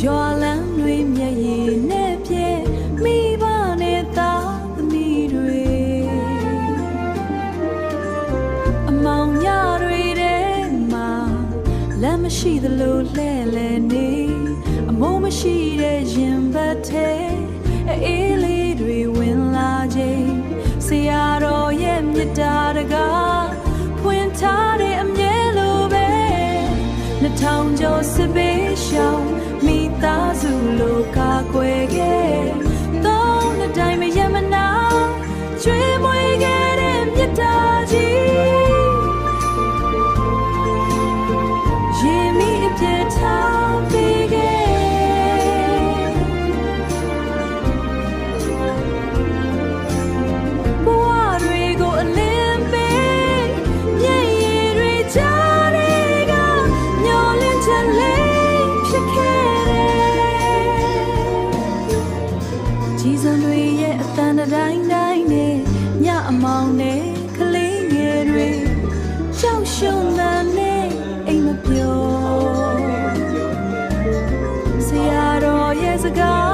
ရွာလန်းတွေမျက်ရည်နဲ့ပြည့်မိဘနဲ့သားသမီးတွေအမောင်ညတွေထဲမှာလက်မရှိသလိုလှဲ့လဲနေအမိုးမရှိတဲ့ရင်ဘတ်ထဲအေးလေးတွေဝင်လာချိန်ဆရာတော်ရဲ့မြတ်တာတကားဖွင့်ထားတဲ့အမြဲလိုပဲနှစ်ထောင်ကျော်စစ်ပေးရှောင်းမိသားစုလိုကာကွယ်ခဲ့သုံးနှစ်တိုင်းမရမနာကျွေးမွေးခဲ့တဲ့မြတ်တာကြီးရင်မိအပြည့်ထားပေးခဲ့ဘဝတွေကိုအလင်းပေးမျက်ရည်တွေကြားတွေကမျောလင့်ချက်လေးဖြစ်ခဲ့ကြီးစွန်တွေရဲ့အတန်တိုင်းတိုင်းနဲ့ညအမောင်နဲ့ကလေးငယ်တွေကြောက်ရွံ့တဲ့နဲ့အိမ်မပြောဆရာတော်ရဲ့စကား